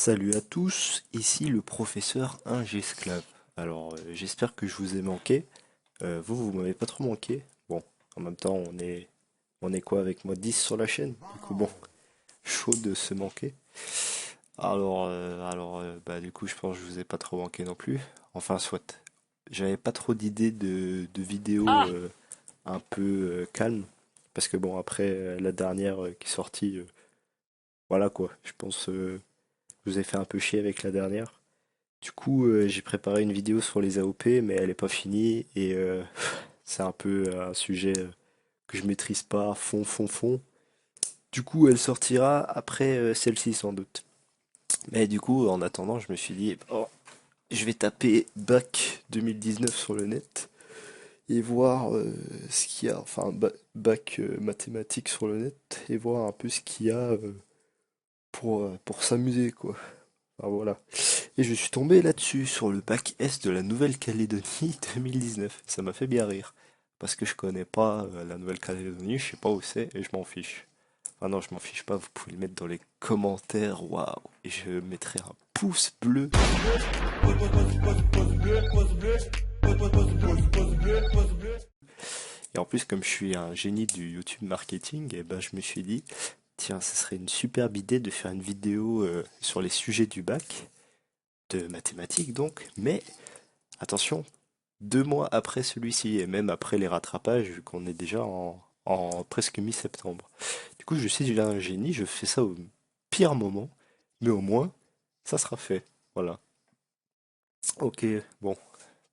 Salut à tous, ici le professeur Ingesclave. Alors, j'espère que je vous ai manqué. Vous m'avez pas trop manqué. Bon, en même temps, on est quoi avec moi 10 sur la chaîne? Du coup, bon, chaud de se manquer. Bah, du coup, je pense que je vous ai pas trop manqué non plus. Enfin, soit. J'avais pas trop d'idées de vidéos un peu calmes. Parce que bon, après la dernière qui est sortie, voilà quoi. Je pense je vous ai fait un peu chier avec la dernière. Du coup, j'ai préparé une vidéo sur les AOP, mais elle est pas finie et c'est un peu un sujet que je maîtrise pas à fond. Du coup, elle sortira après celle-ci sans doute. Mais du coup, en attendant, je me suis dit, oh, je vais taper bac 2019 sur le net et voir ce qu'il y a, enfin bac mathématiques sur le net et voir un peu ce qu'il y a pour s'amuser quoi. Ah, voilà. Et je suis tombé là-dessus, sur le bac S de la Nouvelle-Calédonie 2019. Ça m'a fait bien rire. Parce que je connais pas la Nouvelle-Calédonie, je sais pas où c'est et je m'en fiche. Enfin non, je m'en fiche pas, vous pouvez le mettre dans les commentaires, waouh. Et je mettrai un pouce bleu. Et en plus, comme je suis un génie du YouTube marketing, et ben je me suis dit, tiens, ce serait une superbe idée de faire une vidéo sur les sujets du bac, de mathématiques donc, mais attention, 2 mois après celui-ci, et même après les rattrapages, vu qu'on est déjà en presque mi-septembre. Du coup, je suis déjà un génie, je fais ça au pire moment, mais au moins, ça sera fait. Voilà. Ok, bon,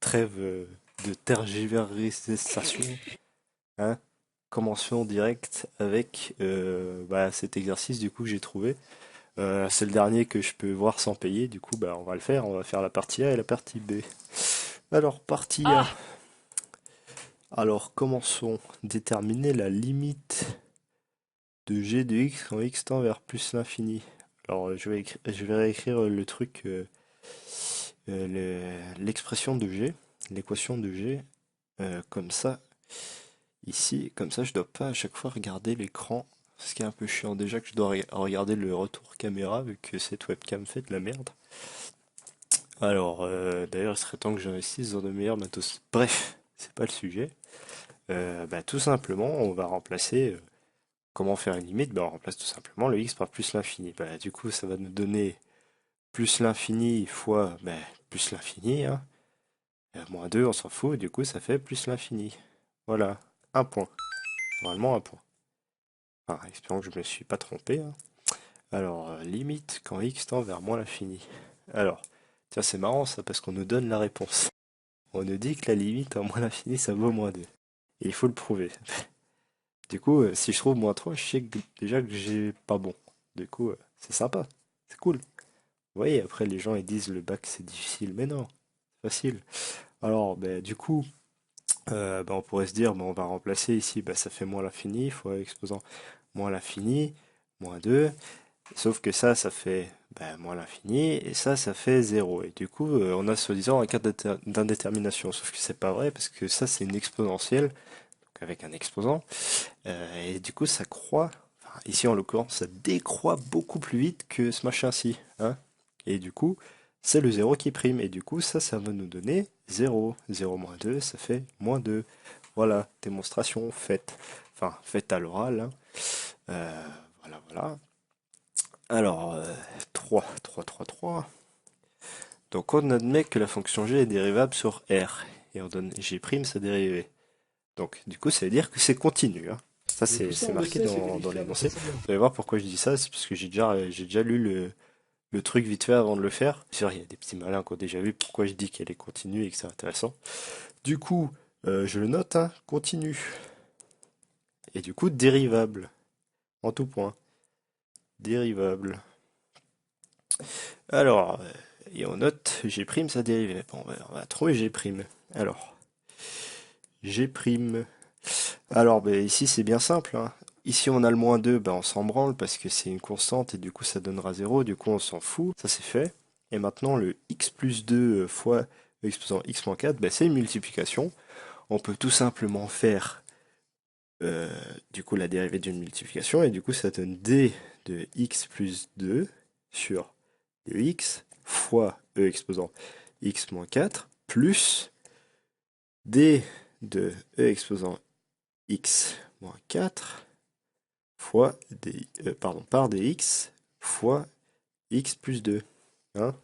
trêve de tergiversation, hein. Commençons direct avec bah, cet exercice du coup que j'ai trouvé. C'est le dernier que je peux voir sans payer, du coup bah on va le faire, on va faire la partie A et la partie B. Alors, partie A. Alors, commençons. Déterminer la limite de g de x quand x tend vers plus l'infini. Alors, je vais réécrire le truc, l'expression de g, l'équation de g, comme ça, ici, comme ça, je dois pas à chaque fois regarder l'écran. Ce qui est un peu chiant déjà que je dois regarder le retour caméra vu que cette webcam fait de la merde. Alors, d'ailleurs, il serait temps que j'investisse dans de meilleurs matos. Bref, c'est pas le sujet. Bah, tout simplement, on va remplacer. Comment faire une limite? Bah, on remplace tout simplement le x par plus l'infini. Bah, du coup, ça va nous donner plus l'infini fois bah, plus l'infini, hein. Moins 2, on s'en fout. Du coup, ça fait plus l'infini. Voilà, un point. Normalement, un point. Enfin, espérons que je me suis pas trompé, hein. Alors, limite quand x tend vers moins l'infini. Alors, tiens, c'est marrant ça, parce qu'on nous donne la réponse. On nous dit que la limite en moins l'infini, ça vaut moins 2. Et il faut le prouver. Du coup, si je trouve moins 3, je sais déjà que j'ai pas bon. Du coup, c'est sympa. C'est cool. Vous voyez, après, les gens ils disent le bac c'est difficile. Mais non, c'est facile. Alors, ben, du coup, ben, on pourrait se dire, ben, on va remplacer ici, ben, ça fait moins l'infini, fois exposant moins l'infini, moins 2. Sauf que ça fait ben, moins l'infini, et ça fait 0. Et du coup, on a soi-disant un cas d'indétermination. Sauf que c'est pas vrai, parce que ça, c'est une exponentielle, donc avec un exposant. Et du coup, ça croît. Enfin, ici, en l'occurrence, ça décroît beaucoup plus vite que ce machin-ci, hein. Et du coup, c'est le zéro qui prime. Et du coup, ça va nous donner 0. 0 moins 2, ça fait moins 2. Voilà, démonstration faite. Enfin, faite à l'oral, hein. Voilà. Alors, 3. Donc, on admet que la fonction g est dérivable sur R. Et on donne g' sa dérivée. Donc, du coup, ça veut dire que c'est continu, hein. Ça, Mais tout ça, c'est on le marqué sait, c'est dans vérifiable, c'est l'énoncé. ça bien. Vous allez voir pourquoi je dis ça, c'est parce que j'ai déjà lu le truc vite fait avant de le faire. C'est vrai, il y a des petits malins qui ont déjà vu pourquoi je dis qu'elle est continue et que c'est intéressant. Du coup, je le note, hein, continu. Et du coup, dérivable. En tout point. Dérivable. Alors, et on note G' sa dérivée. Bon, on va trouver G'. Alors, G'. Alors, ben, ici, c'est bien simple, hein. Ici, on a le moins 2, ben, on s'en branle parce que c'est une constante et du coup, ça donnera 0. Du coup, on s'en fout. Ça, c'est fait. Et maintenant, le x plus 2 fois l'exposant x moins 4, ben, c'est une multiplication. On peut tout simplement faire euh, du coup la dérivée d'une multiplication et du coup, ça donne d de x plus 2 sur de x fois e exposant x moins 4 plus d de e exposant x moins 4 fois par dx fois x plus 2. Hein?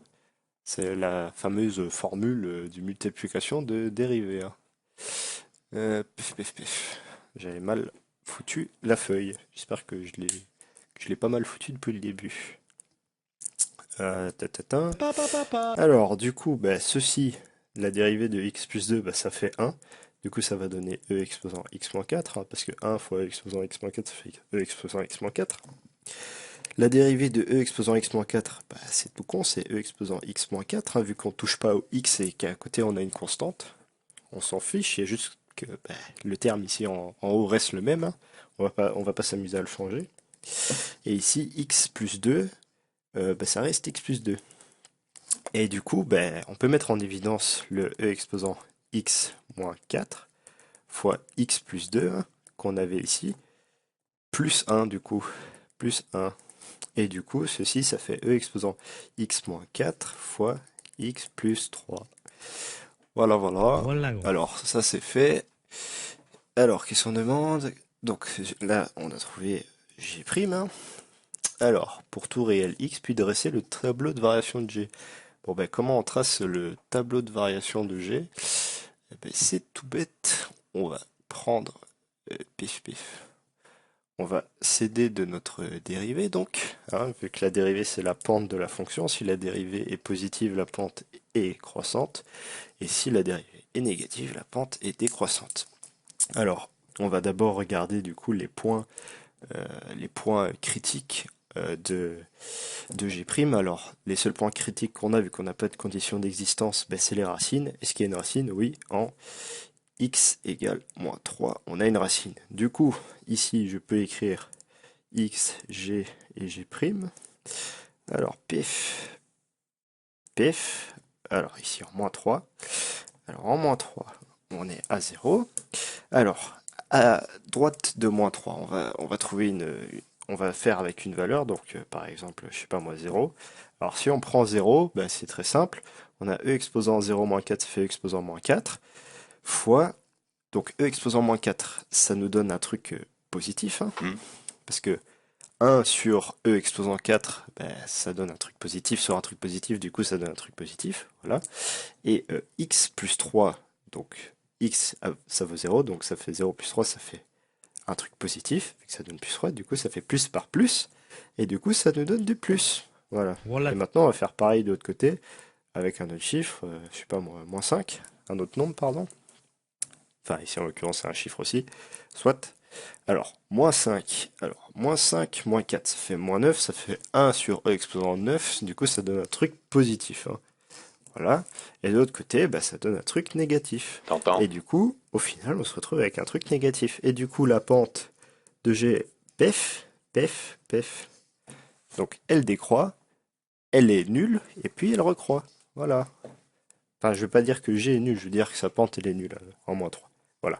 C'est la fameuse formule du multiplication de dérivée. Hein. Pif. J'avais mal foutu la feuille. J'espère que je l'ai pas mal foutu depuis le début. Ta. Alors, du coup, bah, ceci, la dérivée de x plus 2, bah, ça fait 1. Du coup, ça va donner e exposant x moins 4, hein, parce que 1 fois e exposant x moins 4, ça fait e exposant x moins 4. La dérivée de e exposant x moins 4, bah, c'est tout con, c'est e exposant x moins 4, hein, vu qu'on touche pas au x et qu'à côté on a une constante. On s'en fiche, il y a juste que bah, le terme ici en haut reste le même. Hein. On va pas s'amuser à le changer. Et ici, x plus 2, bah, ça reste x plus 2. Et du coup, bah, on peut mettre en évidence le e exposant x moins 4 fois x plus 2 hein, qu'on avait ici, plus 1 du coup, plus 1. Et du coup, ceci, ça fait e exposant x moins 4 fois x plus 3. Voilà. Alors, ça c'est fait. Alors, qu'est-ce qu'on demande? Donc là, on a trouvé G'. Hein. Alors, pour tout réel x, puis dresser le tableau de variation de G. Bon, ben, comment on trace le tableau de variation de G? Eh ben, c'est tout bête. On va prendre pif. On va céder de notre dérivée, donc, hein, vu que la dérivée c'est la pente de la fonction. Si la dérivée est positive, la pente est croissante. Et si la dérivée est négative, la pente est décroissante. Alors, on va d'abord regarder du coup les points critiques de G'. Alors, les seuls points critiques qu'on a, vu qu'on n'a pas de condition d'existence, ben, c'est les racines. Est-ce qu'il y a une racine? Oui, en x égale moins 3, on a une racine. Du coup, ici, je peux écrire x, g et G'. Alors, pif. Alors, ici, en moins 3. Alors, en moins 3, on est à 0. Alors, à droite de moins 3, on va trouver on va faire avec une valeur, donc par exemple, je sais pas moi, 0. Alors si on prend 0, ben, c'est très simple. On a e exposant 0 moins 4, ça fait e exposant moins 4, fois, donc e exposant moins 4, ça nous donne un truc positif, hein, parce que 1 sur e exposant 4, ben, ça donne un truc positif sur un truc positif, du coup ça donne un truc positif, voilà. Et x plus 3, donc x ça vaut 0, donc ça fait 0 plus 3, ça fait un truc positif, ça donne plus 3, du coup ça fait plus par plus, et du coup ça nous donne du plus. Voilà. Et maintenant on va faire pareil de l'autre côté, avec un autre chiffre, je sais pas moi, moins 5, un autre nombre, pardon. Enfin ici en l'occurrence c'est un chiffre aussi, soit. Alors, moins 5, moins 4, ça fait moins 9, ça fait 1 sur e exposant 9, du coup ça donne un truc positif. Hein. Voilà. Et de l'autre côté, bah, ça donne un truc négatif. T'entends? Et du coup, au final, on se retrouve avec un truc négatif. Et du coup, la pente de G, pef. Donc, elle décroît, elle est nulle, et puis elle recroît. Voilà. Enfin, je veux pas dire que G est nul, je veux dire que sa pente, elle est nulle, en moins 3. Voilà.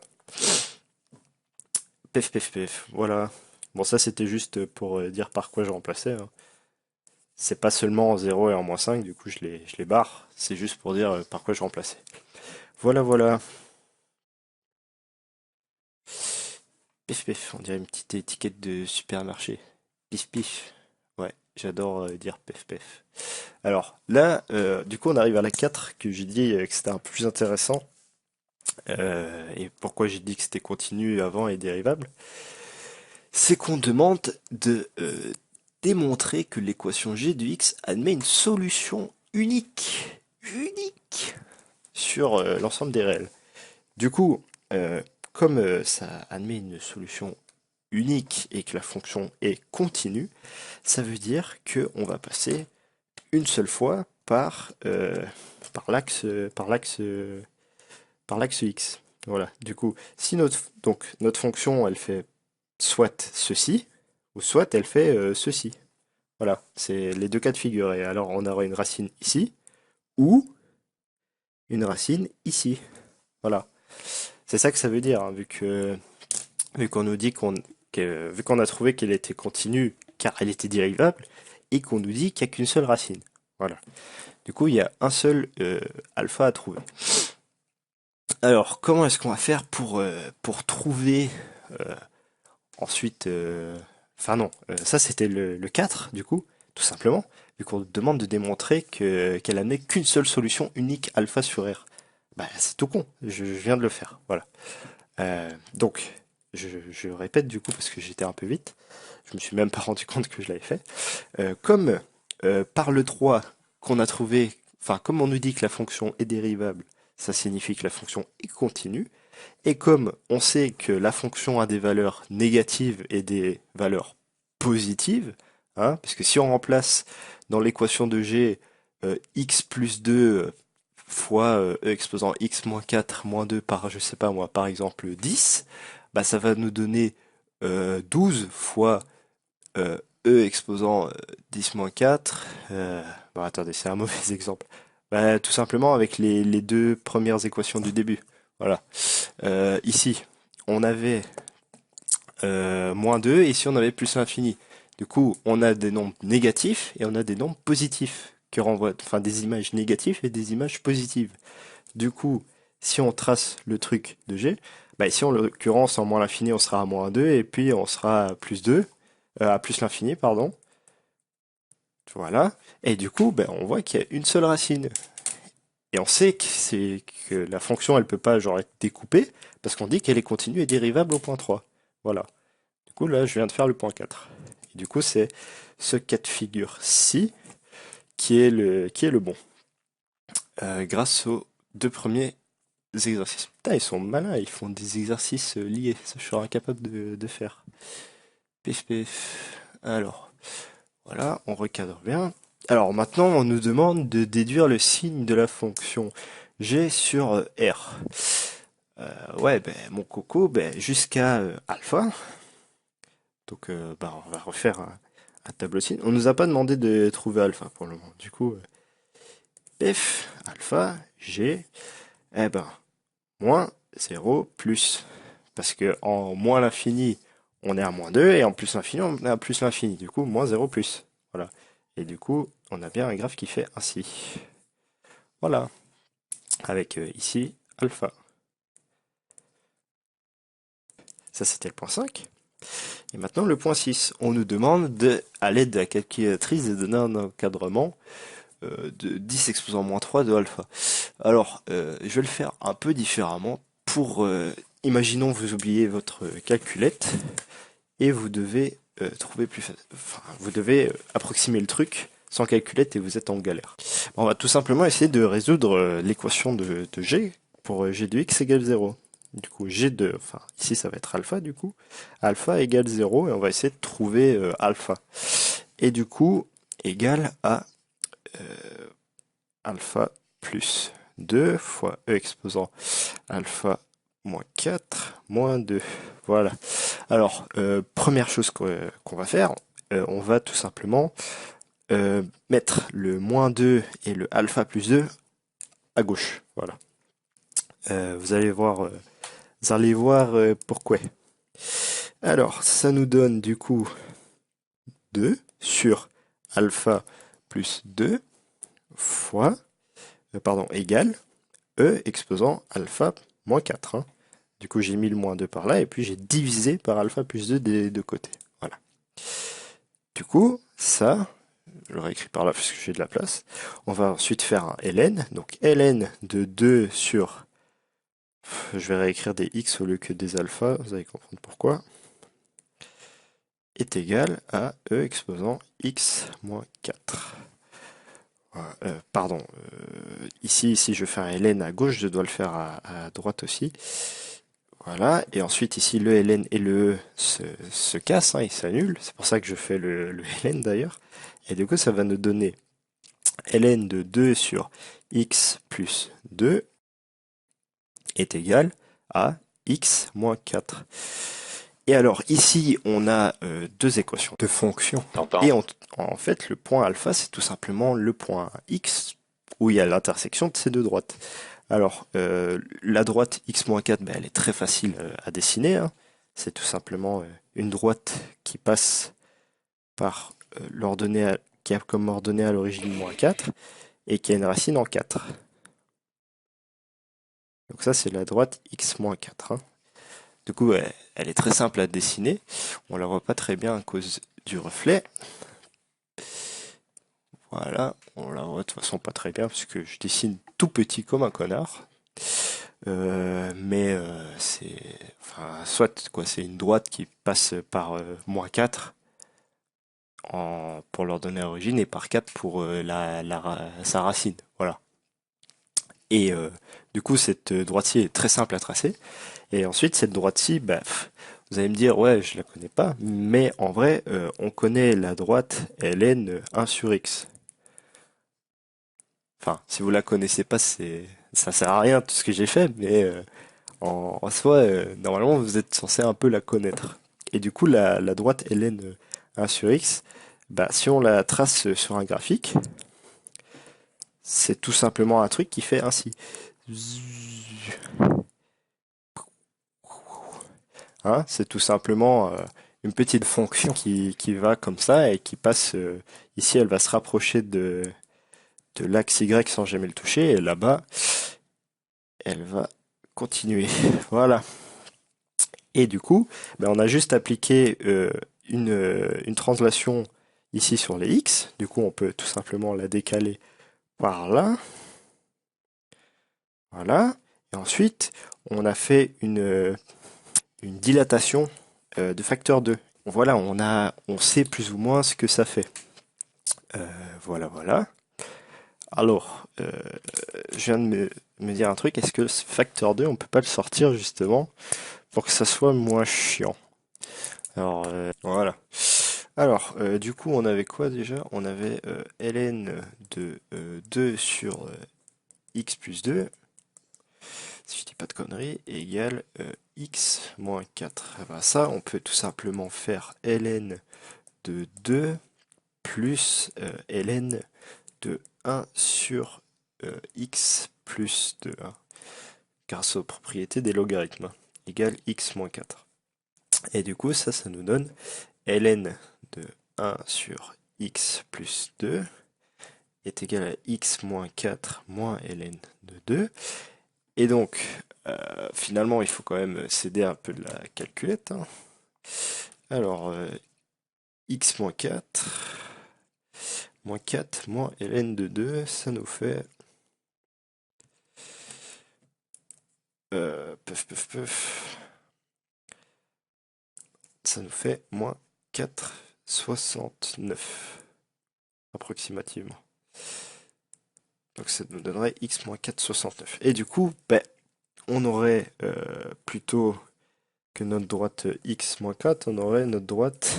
Pef. Voilà. Bon, ça, c'était juste pour dire par quoi je remplaçais. Hein. C'est pas seulement en 0 et en moins 5, du coup, je les barre. C'est juste pour dire par quoi je remplaçais. Voilà. Pif, on dirait une petite étiquette de supermarché. Pif. Ouais, j'adore dire pef. Alors là, du coup, on arrive à la 4 que j'ai dit que c'était un peu plus intéressant. Et pourquoi j'ai dit que c'était continu avant et dérivable? C'est qu'on demande de démontrer que l'équation g de x admet une solution unique sur l'ensemble des réels. Du coup, comme ça admet une solution unique et que la fonction est continue, ça veut dire qu'on va passer une seule fois par l'axe x. Voilà. Du coup, si notre fonction elle fait soit ceci, ou soit elle fait ceci. Voilà, c'est les deux cas de figure. Et alors on aura une racine ici, ou une racine ici. Voilà. C'est ça que ça veut dire, hein, vu qu'on nous dit vu qu'on a trouvé qu'elle était continue car elle était dérivable, et qu'on nous dit qu'il n'y a qu'une seule racine. Voilà. Du coup, il y a un seul alpha à trouver. Alors, comment est-ce qu'on va faire pour trouver euh, ensuite... Enfin non, ça c'était le 4 du coup, tout simplement, vu qu'on te demande de démontrer qu'elle n'a qu'une seule solution unique alpha sur R. Bah c'est tout con, je viens de le faire, voilà. Donc, je répète du coup parce que j'étais un peu vite, je me suis même pas rendu compte que je l'avais fait. Comme par le 3 qu'on a trouvé, enfin comme on nous dit que la fonction est dérivable, ça signifie que la fonction est continue. Et comme on sait que la fonction a des valeurs négatives et des valeurs positives, hein, parce que si on remplace dans l'équation de G x plus 2 fois e exposant x moins 4 moins 2 par, je sais pas moi, par exemple 10, bah ça va nous donner 12 fois e exposant 10 moins 4. Bon, attendez, c'est un mauvais exemple. Bah, tout simplement avec les deux premières équations du début. Voilà. Ici, on avait moins 2 et ici on avait plus l'infini. Du coup, on a des nombres négatifs et on a des nombres positifs qui renvoient, enfin des images négatives et des images positives. Du coup, si on trace le truc de G, bah ici en l'occurrence en moins l'infini on sera à moins 2 et puis on sera à plus 2, à plus l'infini, pardon. Voilà. Et du coup, ben, on voit qu'il y a une seule racine. Et on sait que c'est que la fonction elle peut pas genre être découpée parce qu'on dit qu'elle est continue et dérivable au point 3. Voilà. Du coup là je viens de faire le point 4. Et du coup c'est ce cas de figure-ci qui est le bon. Grâce aux deux premiers exercices. Putain, ils sont malins, ils font des exercices liés. Ça, je serais incapable de faire. Pif pif. Alors, voilà, on recadre bien. Alors maintenant, on nous demande de déduire le signe de la fonction g sur r. Ouais, ben, mon coco, ben, jusqu'à alpha. Donc, ben, on va refaire un tableau de signes. On nous a pas demandé de trouver alpha pour le moment. Du coup, f alpha g, eh ben, moins 0 plus. Parce que en moins l'infini, on est à moins 2 et en plus l'infini, on est à plus l'infini. Du coup, moins 0 plus. Voilà. Et du coup, on a bien un graphe qui fait ainsi. Voilà. Avec ici, alpha. Ça, c'était le point 5. Et maintenant, le point 6. On nous demande, à l'aide de la calculatrice, de donner un encadrement de 10 exposant moins 3 de alpha. Alors, je vais le faire un peu différemment. Pour, imaginons, vous oubliez votre calculette et vous devez trouver plus, enfin, vous devez approximer le truc sans calculette et vous êtes en galère. On va tout simplement essayer de résoudre l'équation de G pour G de x égale 0. Du coup, G2, enfin, ici ça va être alpha du coup. Alpha égale 0 et on va essayer de trouver alpha. Et du coup, égal à alpha plus 2 fois e exposant alpha moins 4 moins 2. Voilà. Alors, première chose qu'on va faire, on va tout simplement mettre le moins 2 et le alpha plus 2 à gauche. Voilà. Vous allez voir pourquoi. Alors, ça nous donne du coup 2 sur alpha plus 2 fois, pardon, égale e exposant alpha moins 4. Hein. Du coup, j'ai mis le moins 2 par là et puis j'ai divisé par alpha plus 2 des deux côtés. Voilà. Du coup, ça, je l'aurais écrit par là parce que j'ai de la place. On va ensuite faire un ln. Donc ln de 2 sur... Je vais réécrire des x au lieu que des alphas, vous allez comprendre pourquoi. Est égal à e exposant x moins 4. Pardon, ici je fais un ln à gauche, je dois le faire à droite aussi. Voilà, et ensuite ici le ln et le e se cassent, hein, ils s'annulent, c'est pour ça que je fais le ln d'ailleurs. Et du coup ça va nous donner ln de 2 sur x plus 2 est égal à x moins 4. Et alors ici on a deux équations de fonctions. Et en fait le point alpha c'est tout simplement le point x où il y a l'intersection de ces deux droites. Alors la droite x-4 ben, elle est très facile à dessiner. Hein. C'est tout simplement une droite qui passe par l'ordonnée qui a comme ordonnée à l'origine moins 4 et qui a une racine en 4. Donc ça, c'est la droite x moins 4. Hein. Du coup, elle est très simple à dessiner. On la voit pas très bien à cause du reflet. Voilà, on la voit de toute façon pas très bien parce que je dessine tout petit comme un connard. Mais c'est, enfin, soit quoi, c'est une droite qui passe par moins 4 pour leur donner origine et par 4 pour sa racine. Voilà. Et du coup, cette droite-ci est très simple à tracer. Et ensuite, cette droite-ci, bah, vous allez me dire, ouais, je la connais pas, mais en vrai, on connaît la droite ln 1 sur x. Enfin, si vous la connaissez pas, ça sert à rien tout ce que j'ai fait, mais en soi, normalement, vous êtes censé un peu la connaître. Et du coup, la droite ln 1 sur x, bah, si on la trace sur un graphique, c'est tout simplement un truc qui fait ainsi. Hein, c'est tout simplement une petite fonction qui va comme ça et qui passe ici, elle va se rapprocher de l'axe Y sans jamais le toucher, et là-bas, elle va continuer. Voilà. Et du coup, ben, on a juste appliqué une translation ici sur les X. Du coup, on peut tout simplement la décaler par là. Voilà. Et ensuite, on a fait une dilatation de facteur 2. Voilà, on sait plus ou moins ce que ça fait. Voilà, voilà. Alors, je viens de me dire un truc. Est-ce que ce facteur 2, on peut pas le sortir justement pour que ça soit moins chiant? Alors, voilà. Alors, du coup, on avait quoi déjà? On avait ln de 2 sur x plus 2, si je dis pas de conneries, égale x moins 4. Eh ben, ça, on peut tout simplement faire ln de 2 plus ln de 1 sur x plus 2, hein, grâce aux propriétés des logarithmes, égale x moins 4. Et du coup, ça nous donne ln de 1 sur x plus 2 est égal à x moins 4 moins ln de 2. Et donc, finalement, il faut quand même s'aider un peu de la calculette. Hein. Alors, x moins 4 moins ln de 2, ça nous fait... Ça nous fait moins 4,69 approximativement. Donc ça nous donnerait x moins 4,69. Et du coup, ben, on aurait plutôt que notre droite x moins 4, on aurait notre droite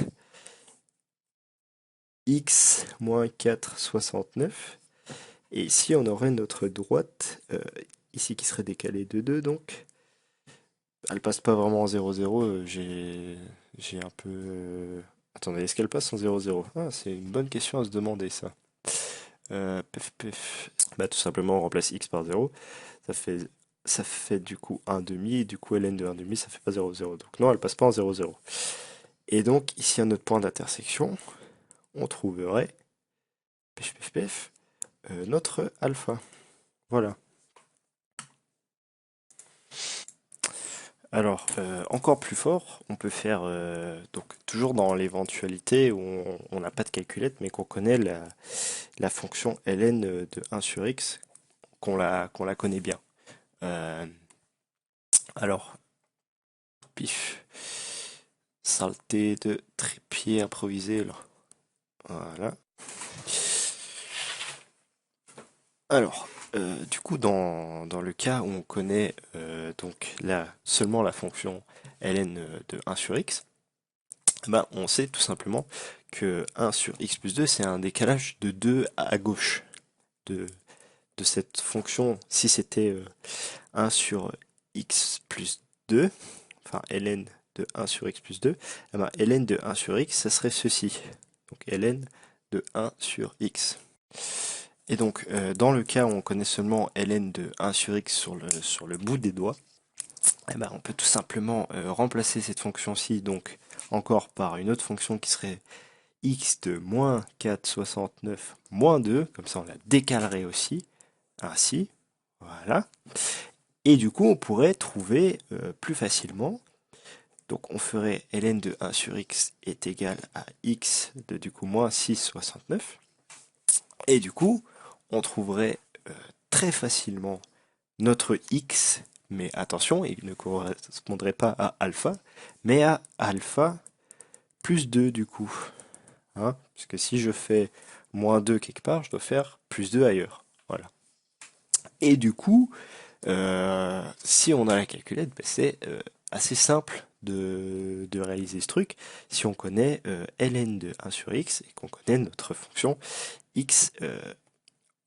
x moins 4,69. Et ici, on aurait notre droite, ici qui serait décalée de 2, donc. Elle passe pas vraiment en 0,0, j'ai un peu... Attendez, est-ce qu'elle passe en 0,0? Ah, c'est une bonne question à se demander, ça. Bah, tout simplement, on remplace x par 0. Ça fait du coup 1 demi, et du coup ln de 1 demi, ça fait pas 0,0. Donc non, elle passe pas en 0,0. Et donc, ici, à notre point d'intersection, on trouverait notre alpha. Voilà. Alors, encore plus fort, on peut faire, donc toujours dans l'éventualité où on n'a pas de calculette, mais qu'on connaît la fonction ln de 1 sur x, qu'on la connaît bien. Euh, alors, pif, saleté de trépied improvisé là. Voilà. Alors, du coup, dans le cas où on connaît donc seulement la fonction ln de 1 sur x, ben, on sait tout simplement que 1 sur x plus 2, c'est un décalage de 2 à gauche de, de cette fonction. Si c'était 1 sur x plus 2, enfin ln de 1 sur x plus 2, eh ben, ln de 1 sur x, ça serait ceci. Donc ln de 1 sur x. Et donc, dans le cas où on connaît seulement ln de 1 sur x sur le bout des doigts, eh ben, on peut tout simplement remplacer cette fonction-ci donc encore par une autre fonction qui serait x de moins 4,69 moins 2, comme ça on la décalerait aussi, ainsi, voilà. Et du coup on pourrait trouver plus facilement, donc on ferait ln de 1 sur x est égal à x de du coup moins 6,69, et du coup on trouverait très facilement notre x, mais attention, il ne correspondrait pas à alpha, mais à alpha plus 2 du coup. Hein, parce que si je fais moins 2 quelque part, je dois faire plus 2 ailleurs. Voilà. Et du coup, si on a la calculette, ben c'est assez simple de réaliser ce truc si on connaît ln de 1 sur x et qu'on connaît notre fonction x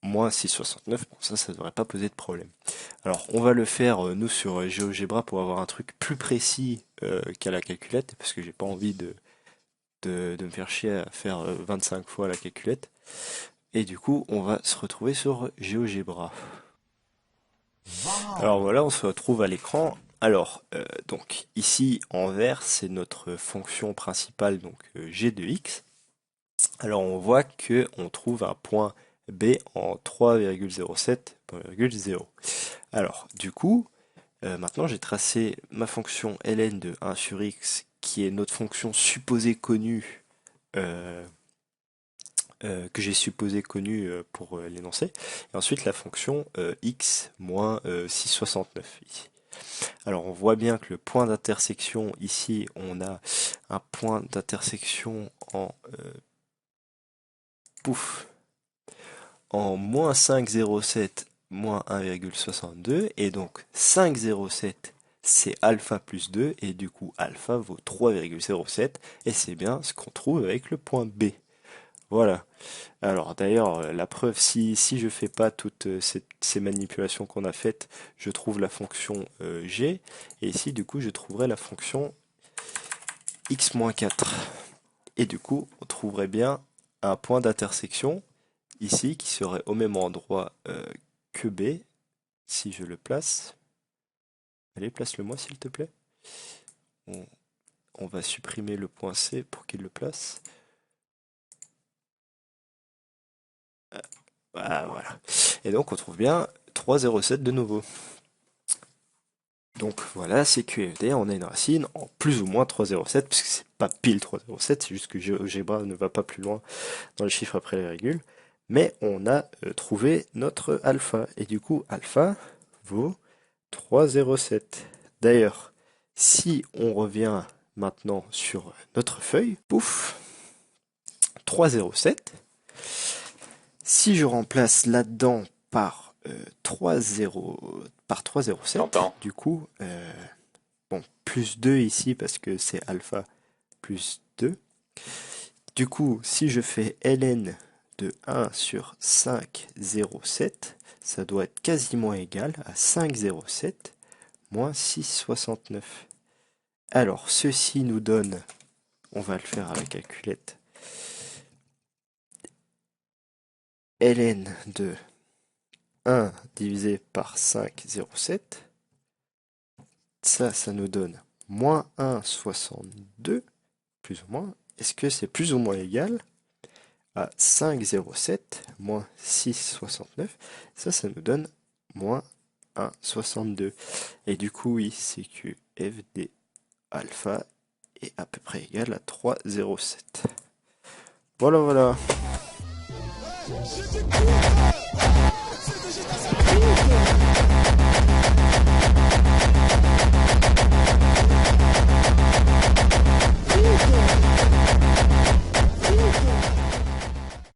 moins 6,69. Bon, ça devrait pas poser de problème. Alors, on va le faire, nous, sur GeoGebra pour avoir un truc plus précis qu'à la calculette, parce que j'ai pas envie de me faire chier à faire 25 fois la calculette. Et du coup, on va se retrouver sur GeoGebra. Alors voilà, on se retrouve à l'écran. Alors, donc ici en vert, c'est notre fonction principale, donc g de x. Alors on voit que on trouve un point B en 3,07.0. Alors du coup, maintenant j'ai tracé ma fonction ln de 1 sur x, qui est notre fonction supposée connue, que j'ai supposé connue pour l'énoncé, et ensuite la fonction x moins 6,69 ici. Alors on voit bien que le point d'intersection ici, on a un point d'intersection en en moins 5,07 moins 1,62, et donc 5,07 c'est alpha plus 2, et du coup alpha vaut 3,07, et c'est bien ce qu'on trouve avec le point B. Voilà. Alors d'ailleurs, la preuve, si je fais pas toutes ces manipulations qu'on a faites, je trouve la fonction g, et ici du coup je trouverai la fonction x-4. Et du coup, on trouverait bien un point d'intersection ici qui serait au même endroit que B, si je le place. Allez, place-le-moi s'il te plaît. On va supprimer le point C pour qu'il le place. Ah, voilà. Et donc on trouve bien 3,07 de nouveau. Donc voilà, c'est QFD, on a une racine en plus ou moins 3,07, puisque c'est pas pile 3,07, c'est juste que GeoGebra ne va pas plus loin dans les chiffres après les virgules. Mais on a trouvé notre alpha, et du coup alpha vaut 3,07. D'ailleurs, si on revient maintenant sur notre feuille, pouf, 3,07. Si je remplace là-dedans par 3,07, du coup, bon, plus 2 ici parce que c'est alpha plus 2. Du coup, si je fais ln de 1 sur 5,07, ça doit être quasiment égal à 5,07 moins 6,69. Alors, ceci nous donne, on va le faire à la calculette, ln de 1 divisé par 5,07. Ça nous donne moins 1,62, plus ou moins. Est-ce que c'est plus ou moins égal à 5,07 moins 6,69? Ça nous donne moins 1,62. Et du coup, oui, c'est que FD alpha est à peu près égal à 3,07. Voilà, voilà.